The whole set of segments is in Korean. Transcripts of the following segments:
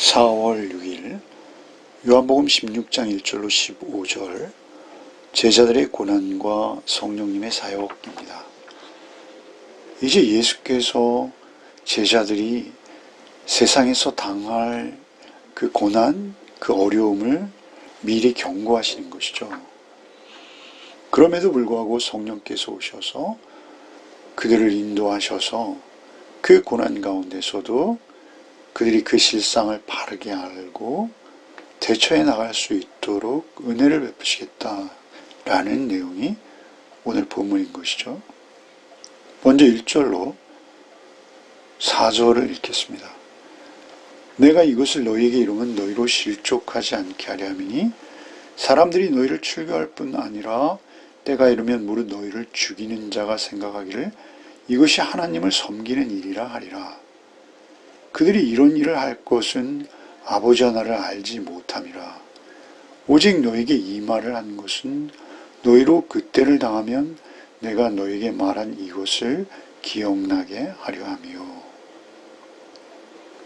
4월 6일 요한복음 16장 1절로 15절 제자들의 고난과 성령님의 사역입니다. 이제 예수께서 제자들이 세상에서 당할 그 고난, 그 어려움을 미리 경고하시는 것이죠. 그럼에도 불구하고 성령께서 오셔서 그들을 인도하셔서 그 고난 가운데서도 그들이 그 실상을 바르게 알고 대처해 나갈 수 있도록 은혜를 베푸시겠다라는 내용이 오늘 본문인 것이죠. 먼저 1절로 4절을 읽겠습니다. 내가 이것을 너희에게 이루면 너희로 실족하지 않게 하려 함이니 사람들이 너희를 출교할 뿐 아니라 때가 이르면 무릇 너희를 죽이는 자가 생각하기를 이것이 하나님을 섬기는 일이라 하리라. 그들이 이런 일을 할 것은 아버지 하나를 알지 못함이라. 오직 너에게 이 말을 한 것은 너희로 그때를 당하면 내가 너에게 말한 이것을 기억나게 하려 함이요.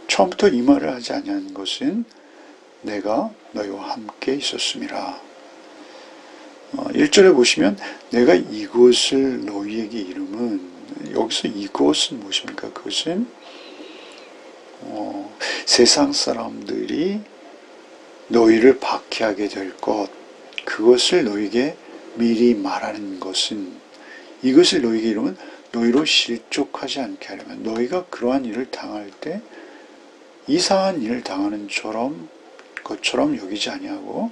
처음부터 이 말을 하지 아니한 것은 내가 너희와 함께 있었음이라. 1절에 보시면 내가 이것을 너희에게 이름은, 여기서 이것은 무엇입니까? 그것은 세상 사람들이 너희를 박해하게 될 것, 그것을 너희에게 미리 말하는 것은, 이것을 너희에게 이루면 너희로 실족하지 않게 하려면, 너희가 그러한 일을 당할 때 이상한 일을 당하는 것처럼 여기지 아니하고,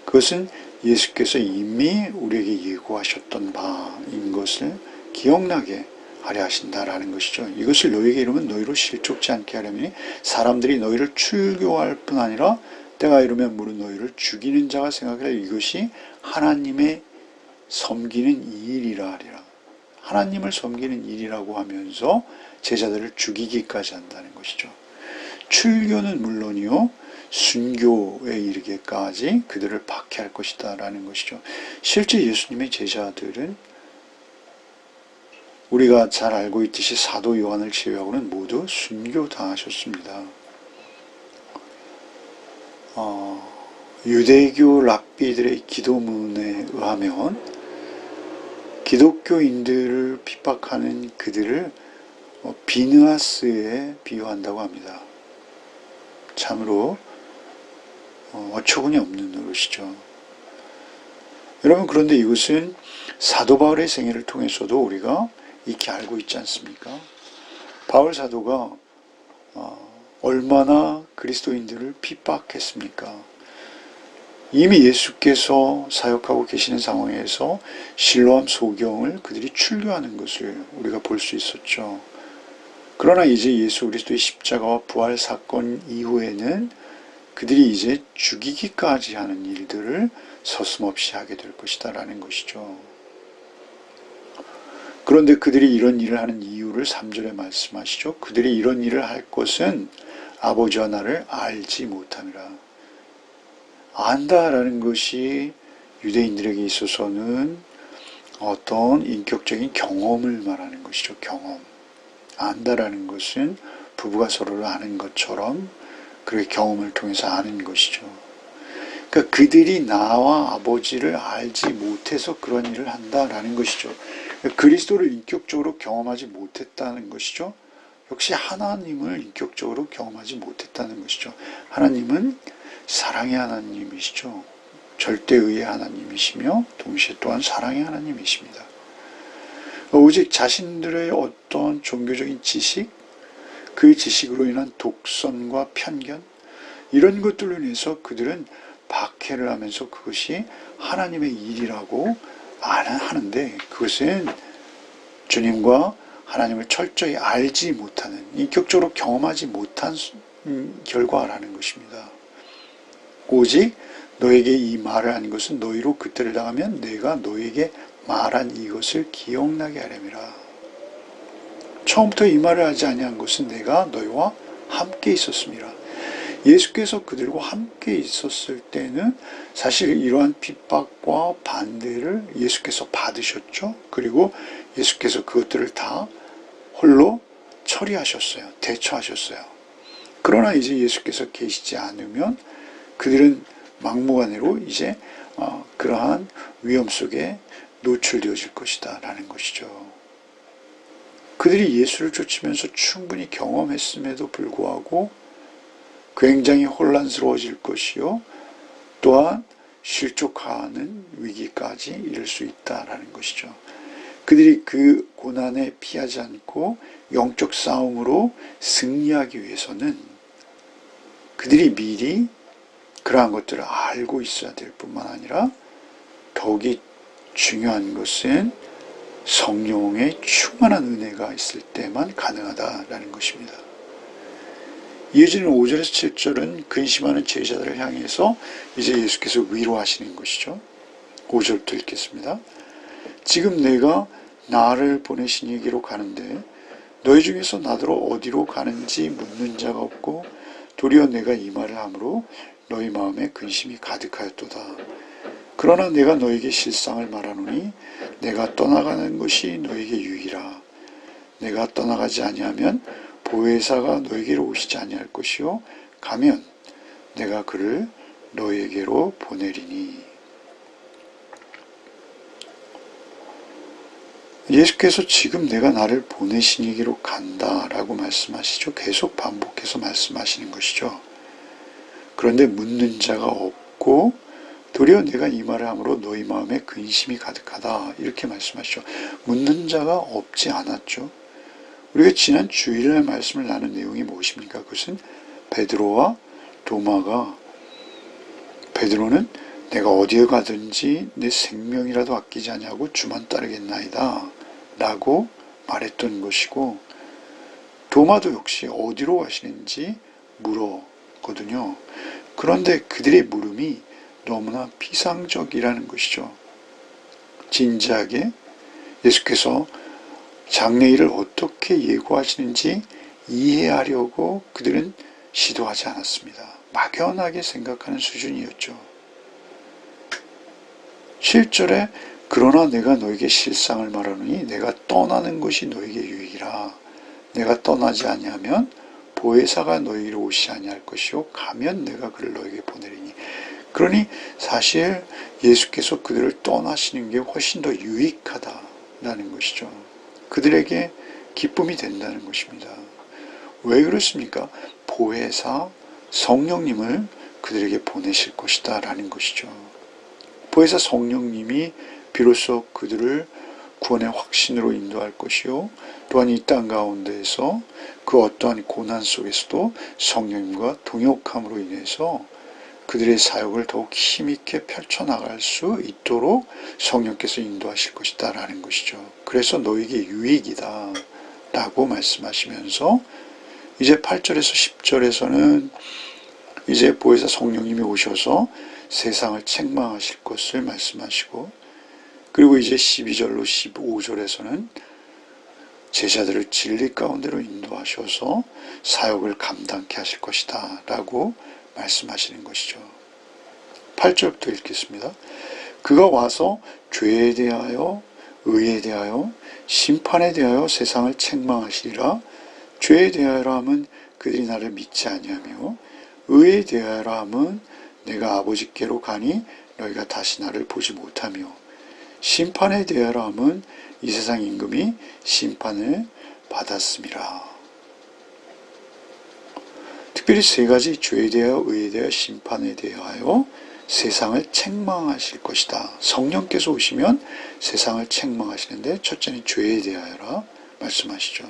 그것은 예수께서 이미 우리에게 예고하셨던 바인 것을 기억나게 하려 하신다라는 것이죠. 이것을 너희에게 이루면 너희로 실족지 않게 하려면 사람들이 너희를 출교할 뿐 아니라 때가 이르면 무릇 너희를 죽이는 자가 생각하려 이것이 하나님의 섬기는 일이라 하리라. 하나님을 섬기는 일이라고 하면서 제자들을 죽이기까지 한다는 것이죠. 출교는 물론이요, 순교에 이르기까지 그들을 박해할 것이다 라는 것이죠. 실제 예수님의 제자들은 우리가 잘 알고 있듯이 사도 요한을 제외하고는 모두 순교당하셨습니다. 유대교 랍비들의 기도문에 의하면 기독교인들을 핍박하는 그들을 비느하스에 비유한다고 합니다. 참으로 어처구니 없는 노릇이죠. 여러분, 그런데 이것은 사도 바울의 생애를 통해서도 우리가 익히 알고 있지 않습니까? 바울 사도가 얼마나 그리스도인들을 핍박했습니까? 이미 예수께서 사역하고 계시는 상황에서 실로암 소경을 그들이 출교하는 것을 우리가 볼 수 있었죠. 그러나 이제 예수 그리스도의 십자가와 부활 사건 이후에는 그들이 이제 죽이기까지 하는 일들을 서슴없이 하게 될 것이다 라는 것이죠. 그런데 그들이 이런 일을 하는 이유를 3절에 말씀하시죠. 그들이 이런 일을 할 것은 아버지와 나를 알지 못함이라. 안다라는 것이 유대인들에게 있어서는 어떤 인격적인 경험을 말하는 것이죠. 경험. 안다라는 것은 부부가 서로를 아는 것처럼 그렇게 경험을 통해서 아는 것이죠. 그러니까 그들이 나와 아버지를 알지 못해서 그런 일을 한다라는 것이죠. 그리스도를 인격적으로 경험하지 못했다는 것이죠. 역시 하나님을 인격적으로 경험하지 못했다는 것이죠. 하나님은 사랑의 하나님이시죠. 절대의의 하나님이시며 동시에 또한 사랑의 하나님이십니다. 오직 자신들의 어떤 종교적인 지식, 그 지식으로 인한 독선과 편견, 이런 것들로 인해서 그들은 박해를 하면서 그것이 하나님의 일이라고 하는데, 그것은 주님과 하나님을 철저히 알지 못하는, 인격적으로 경험하지 못한 결과라는 것입니다. 오직 너에게 이 말을 한 것은 너희로 그때를 당하면 내가 너에게 말한 이것을 기억나게 하려니라. 처음부터 이 말을 하지 아니한 것은 내가 너희와 함께 있었습니다. 예수께서 그들과 함께 있었을 때는 사실 이러한 핍박과 반대를 예수께서 받으셨죠. 그리고 예수께서 그것들을 다 홀로 처리하셨어요. 대처하셨어요. 그러나 이제 예수께서 계시지 않으면 그들은 막무가내로 이제 그러한 위험 속에 노출되어질 것이다 라는 것이죠. 그들이 예수를 쫓으면서 충분히 경험했음에도 불구하고 굉장히 혼란스러워질 것이요, 또한 실족하는 위기까지 이를 수 있다라는 것이죠. 그들이 그 고난에 피하지 않고 영적 싸움으로 승리하기 위해서는 그들이 미리 그러한 것들을 알고 있어야 될 뿐만 아니라 더욱이 중요한 것은 성령의 충만한 은혜가 있을 때만 가능하다라는 것입니다. 이어지는 5절에서 7절은 근심하는 제자들을 향해서 이제 예수께서 위로하시는 것이죠. 5절부터 읽겠습니다. 지금 내가 나를 보내신 이에게로 가는데 너희 중에서 나더러 어디로 가는지 묻는 자가 없고 도리어 내가 이 말을 함으로 너희 마음에 근심이 가득하였도다. 그러나 내가 너에게 실상을 말하노니 내가 떠나가는 것이 너에게 유익이라. 내가 떠나가지 아니하면 보혜사가 너에게로 오시지 아니할 것이요 가면 내가 그를 너에게로 보내리니. 예수께서 지금 내가 나를 보내신 이에게로 간다라고 말씀하시죠. 계속 반복해서 말씀하시는 것이죠. 그런데 묻는 자가 없고 도리어 내가 이 말을 함으로 너희 마음에 근심이 가득하다 이렇게 말씀하시죠. 묻는 자가 없지 않았죠. 우리가 지난 주일날 말씀을 나눈 내용이 무엇입니까? 그것은 베드로와 도마가, 베드로는 내가 어디에 가든지 내 생명이라도 아끼지 아니하고 주만 따르겠나이다 라고 말했던 것이고, 도마도 역시 어디로 가시는지 물었거든요. 그런데 그들의 물음이 너무나 피상적이라는 것이죠. 진지하게 예수께서 장래일을 어떻게 예고하시는지 이해하려고 그들은 시도하지 않았습니다. 막연하게 생각하는 수준이었죠. 7절에 그러나 내가 너에게 실상을 말하노니 내가 떠나는 것이 너에게 유익이라. 내가 떠나지 아니하면 보혜사가 너희로 오시지 아니할 것이요 가면 내가 그를 너에게 보내리니. 그러니 사실 예수께서 그들을 떠나시는 게 훨씬 더 유익하다라는 것이죠. 그들에게 기쁨이 된다는 것입니다. 왜 그렇습니까? 보혜사 성령님을 그들에게 보내실 것이다 라는 것이죠. 보혜사 성령님이 비로소 그들을 구원의 확신으로 인도할 것이요 또한 이 땅 가운데에서 그 어떠한 고난 속에서도 성령님과 동역함으로 인해서 그들의 사역을 더욱 힘있게 펼쳐나갈 수 있도록 성령께서 인도하실 것이다 라는 것이죠. 그래서 너에게 유익이다 라고 말씀하시면서 이제 8절에서 10절에서는 이제 보혜사 성령님이 오셔서 세상을 책망하실 것을 말씀하시고, 그리고 이제 12절로 15절에서는 제자들을 진리 가운데로 인도하셔서 사역을 감당케 하실 것이다 라고 말씀하시는 것이죠. 8절부터 읽겠습니다. 그가 와서 죄에 대하여 의에 대하여 심판에 대하여 세상을 책망하시리라. 죄에 대하여라 함은 그들이 나를 믿지 아니하며 의에 대하여라 함은 내가 아버지께로 가니 너희가 다시 나를 보지 못하며 심판에 대하여라 함은 이 세상 임금이 심판을 받았음이라. 특별히 세 가지 죄에 대하여 의에 대하여 심판에 대하여 세상을 책망하실 것이다. 성령께서 오시면 세상을 책망하시는데 첫째는 죄에 대하여라 말씀하시죠.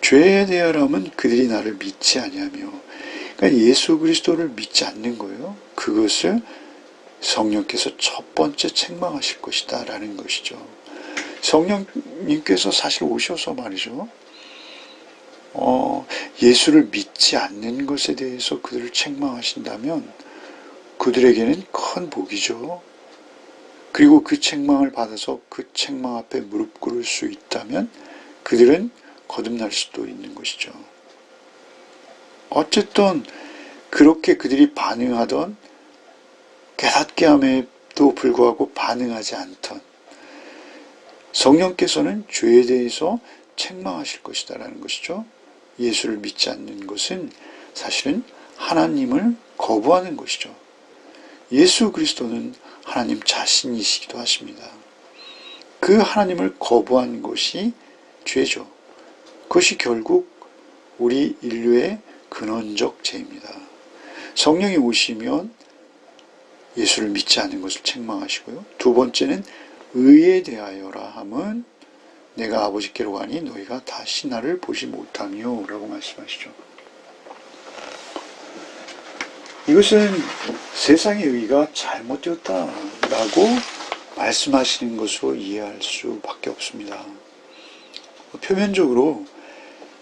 죄에 대하여라면 그들이 나를 믿지 아니하며, 그러니까 예수 그리스도를 믿지 않는 거예요. 그것을 성령께서 첫 번째 책망하실 것이다 라는 것이죠. 성령님께서 사실 오셔서 말이죠. 예수를 믿지 않는 것에 대해서 그들을 책망하신다면 그들에게는 큰 복이죠. 그리고 그 책망을 받아서 그 책망 앞에 무릎 꿇을 수 있다면 그들은 거듭날 수도 있는 것이죠. 어쨌든 그렇게 그들이 반응하던, 깨닫게 함에도 불구하고 반응하지 않던 성령께서는 죄에 대해서 책망하실 것이다 라는 것이죠. 예수를 믿지 않는 것은 사실은 하나님을 거부하는 것이죠. 예수 그리스도는 하나님 자신이시기도 하십니다. 그 하나님을 거부한 것이 죄죠. 그것이 결국 우리 인류의 근원적 죄입니다. 성령이 오시면 예수를 믿지 않는 것을 책망하시고요. 두 번째는 의에 대하여라 함은 내가 아버지께로 가니 너희가 다시 나를 보지 못하며 라고 말씀하시죠. 이것은 세상의 의가 잘못되었다라고 말씀하시는 것으로 이해할 수밖에 없습니다. 표면적으로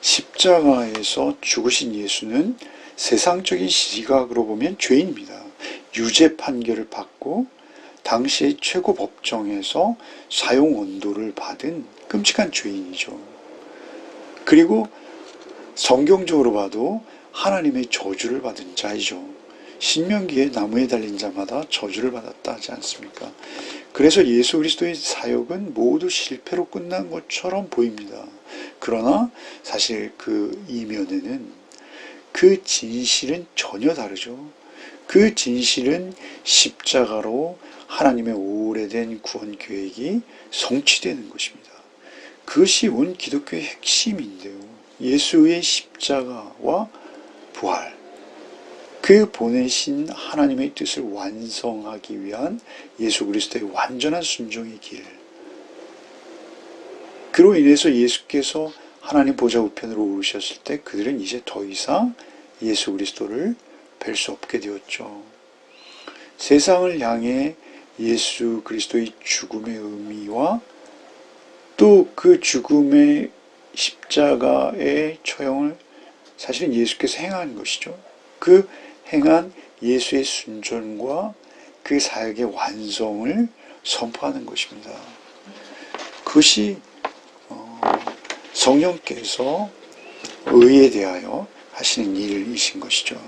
십자가에서 죽으신 예수는 세상적인 시각으로 보면 죄인입니다. 유죄 판결을 받고 당시의 최고 법정에서 사형 언도를 받은 끔찍한 죄인이죠. 그리고 성경적으로 봐도 하나님의 저주를 받은 자이죠. 신명기에 나무에 달린 자마다 저주를 받았다 하지 않습니까? 그래서 예수 그리스도의 사역은 모두 실패로 끝난 것처럼 보입니다. 그러나 사실 그 이면에는 그 진실은 전혀 다르죠. 그 진실은 십자가로 하나님의 오래된 구원 계획이 성취되는 것입니다. 그것이 온 기독교의 핵심인데요. 예수의 십자가와 부활, 그 보내신 하나님의 뜻을 완성하기 위한 예수 그리스도의 완전한 순종의 길. 그로 인해서 예수께서 하나님 보좌 우편으로 오르셨을 때 그들은 이제 더 이상 예수 그리스도를 뵐 수 없게 되었죠. 세상을 향해 예수 그리스도의 죽음의 의미와 또 그 죽음의 십자가의 처형을 사실은 예수께서 행한 것이죠. 그 행한 예수의 순종과 그 사역의 완성을 선포하는 것입니다. 그것이 성령께서 의에 대하여 하시는 일이신 것이죠.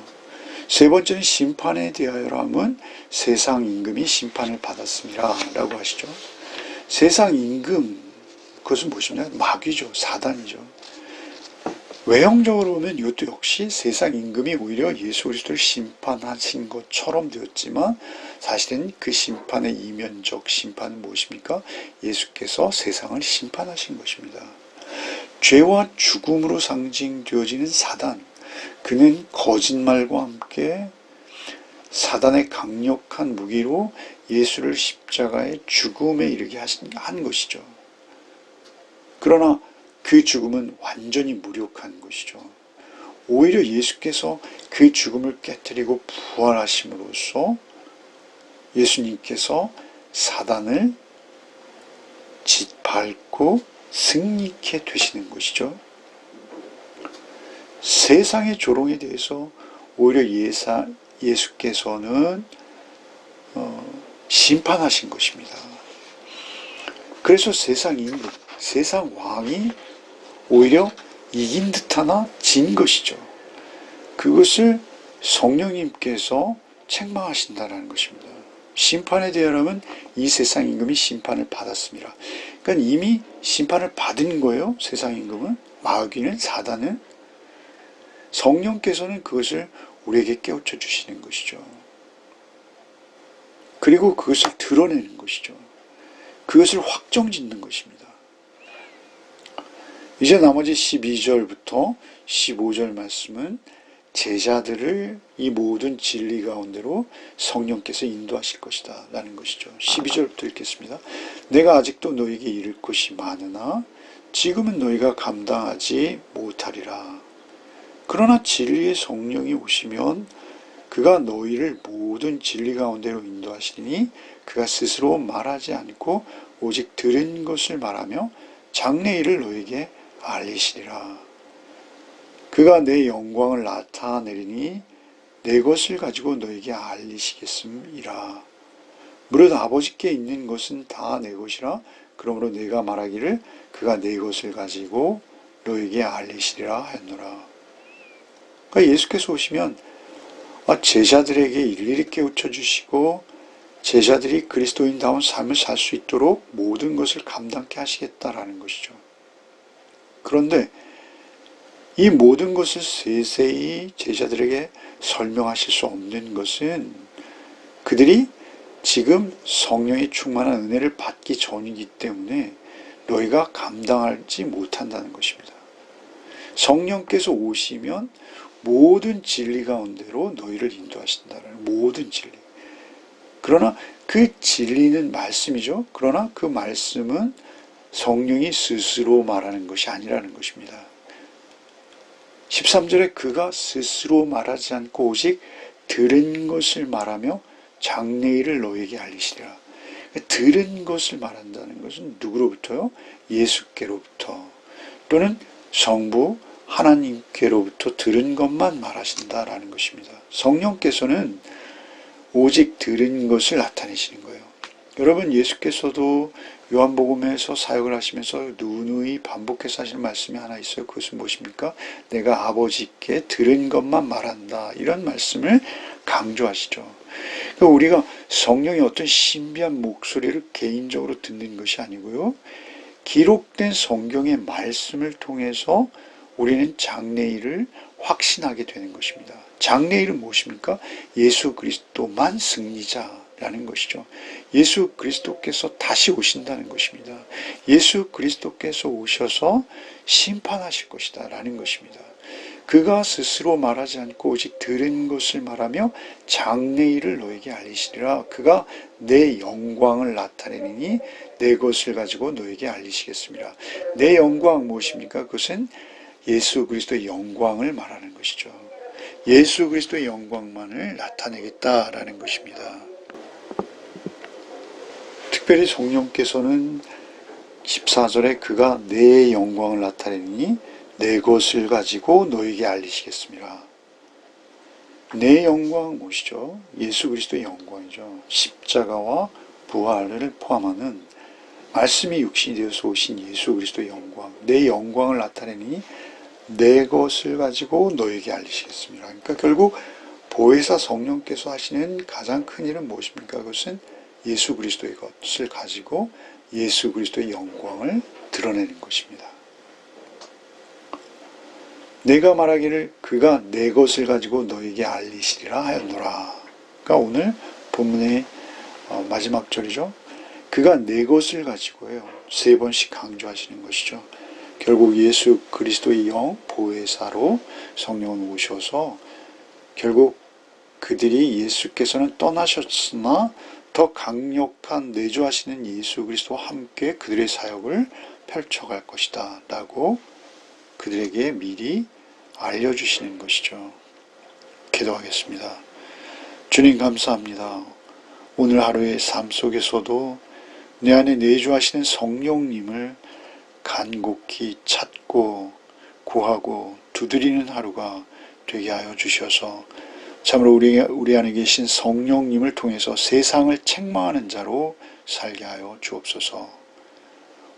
세 번째는 심판에 대하여라면 세상 임금이 심판을 받았습니다 라고 하시죠. 세상 임금, 그것은 무엇이냐? 마귀죠. 사단이죠. 외형적으로 보면 이것도 역시 세상 임금이 오히려 예수 그리스도를 심판하신 것처럼 되었지만 사실은 그 심판의 이면적 심판은 무엇입니까? 예수께서 세상을 심판하신 것입니다. 죄와 죽음으로 상징되어지는 사단, 그는 거짓말과 함께 사단의 강력한 무기로 예수를 십자가의 죽음에 이르게 한 것이죠. 그러나 그 죽음은 완전히 무력한 것이죠. 오히려 예수께서 그 죽음을 깨뜨리고 부활하심으로써 예수님께서 사단을 짓밟고 승리케 되시는 것이죠. 세상의 조롱에 대해서 오히려 예수께서는 심판하신 것입니다. 그래서 세상 임금, 세상 왕이 오히려 이긴 듯하나 진 것이죠. 그것을 성령님께서 책망하신다는 것입니다. 심판에 대하여는 이 세상 임금이 심판을 받았습니다. 그러니까 이미 심판을 받은 거예요. 세상 임금은, 마귀는, 사단은. 성령께서는 그것을 우리에게 깨우쳐 주시는 것이죠. 그리고 그것을 드러내는 것이죠. 그것을 확정짓는 것입니다. 이제 나머지 12절부터 15절 말씀은 제자들을 이 모든 진리 가운데로 성령께서 인도하실 것이다 라는 것이죠. 12절부터 읽겠습니다. 내가 아직도 너에게 이를 것이 많으나 지금은 너희가 감당하지 못하리라. 그러나 진리의 성령이 오시면 그가 너희를 모든 진리 가운데로 인도하시니 그가 스스로 말하지 않고 오직 들은 것을 말하며 장래 일을 너희에게 알리시리라. 그가 내 영광을 나타내리니 내 것을 가지고 너에게 알리시겠음이라. 무릇 아버지께 있는 것은 다 내 것이라. 그러므로 내가 말하기를 그가 내 것을 가지고 너에게 알리시리라 하였노라. 그러니까 예수께서 오시면 제자들에게 일일이 깨우쳐 주시고 제자들이 그리스도인다운 삶을 살 수 있도록 모든 것을 감당케 하시겠다라는 것이죠. 그런데 이 모든 것을 세세히 제자들에게 설명하실 수 없는 것은 그들이 지금 성령의 충만한 은혜를 받기 전이기 때문에 너희가 감당하지 못한다는 것입니다. 성령께서 오시면 모든 진리 가운데로 너희를 인도하신다는 모든 진리. 그러나 그 진리는 말씀이죠. 그러나 그 말씀은 성령이 스스로 말하는 것이 아니라는 것입니다. 13절에 그가 스스로 말하지 않고 오직 들은 것을 말하며 장래일을 너에게 알리시리라. 들은 것을 말한다는 것은 누구로부터요? 예수께로부터 또는 성부 하나님께로부터 들은 것만 말하신다라는 것입니다. 성령께서는 오직 들은 것을 나타내시는 거예요. 여러분, 예수께서도 요한복음에서 사역을 하시면서 누누이 반복해서 하시는 말씀이 하나 있어요. 그것은 무엇입니까? 내가 아버지께 들은 것만 말한다. 이런 말씀을 강조하시죠. 그러니까 우리가 성령의 어떤 신비한 목소리를 개인적으로 듣는 것이 아니고요. 기록된 성경의 말씀을 통해서 우리는 장래일을 확신하게 되는 것입니다. 장래일은 무엇입니까? 예수 그리스도만 승리자라는 것이죠. 예수 그리스도께서 다시 오신다는 것입니다. 예수 그리스도께서 오셔서 심판하실 것이다 라는 것입니다. 그가 스스로 말하지 않고 오직 들은 것을 말하며 장래일을 너에게 알리시리라. 그가 내 영광을 나타내니 내 것을 가지고 너에게 알리시겠습니다. 내 영광 무엇입니까? 그것은 예수 그리스도의 영광을 말하는 것이죠. 예수 그리스도의 영광만을 나타내겠다라는 것입니다. 특별히 성령께서는 14절에 그가 내 영광을 나타내니 내 것을 가지고 너에게 알리시겠습니다. 내 영광은 무엇이죠? 예수 그리스도의 영광이죠. 십자가와 부활을 포함하는 말씀이 육신이 되어서 오신 예수 그리스도의 영광, 내 영광을 나타내니 내 것을 가지고 너에게 알리시겠습니다. 그러니까 결국 보혜사 성령께서 하시는 가장 큰 일은 무엇입니까? 그것은 예수 그리스도의 것을 가지고 예수 그리스도의 영광을 드러내는 것입니다. 내가 말하기를 그가 내 것을 가지고 너에게 알리시리라 하였노라. 그러니까 오늘 본문의 마지막 절이죠. 그가 내 것을 가지고요. 3번씩 강조하시는 것이죠. 결국 예수 그리스도의 영 보혜사로 성령은 오셔서 결국 그들이 예수께서는 떠나셨으나 더 강력한 내주하시는 예수 그리스도와 함께 그들의 사역을 펼쳐갈 것이다 라고 그들에게 미리 알려주시는 것이죠. 기도하겠습니다. 주님 감사합니다. 오늘 하루의 삶 속에서도 내 안에 내주하시는 성령님을 간곡히 찾고 구하고 두드리는 하루가 되게 하여 주셔서 참으로 우리 안에 계신 성령님을 통해서 세상을 책망하는 자로 살게 하여 주옵소서.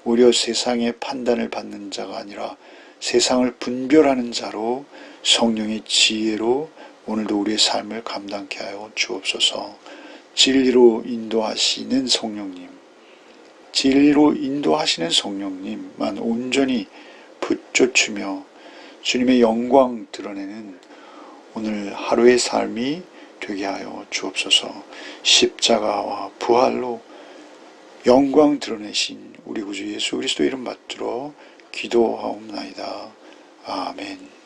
오히려 세상의 판단을 받는 자가 아니라 세상을 분별하는 자로 성령의 지혜로 오늘도 우리의 삶을 감당케 하여 주옵소서. 진리로 인도하시는 성령님, 진리로 인도하시는 성령님만 온전히 붙쫓으며 주님의 영광 드러내는 오늘 하루의 삶이 되게 하여 주옵소서. 십자가와 부활로 영광 드러내신 우리 구주 예수 그리스도 이름 받들어 기도하옵나이다. 아멘.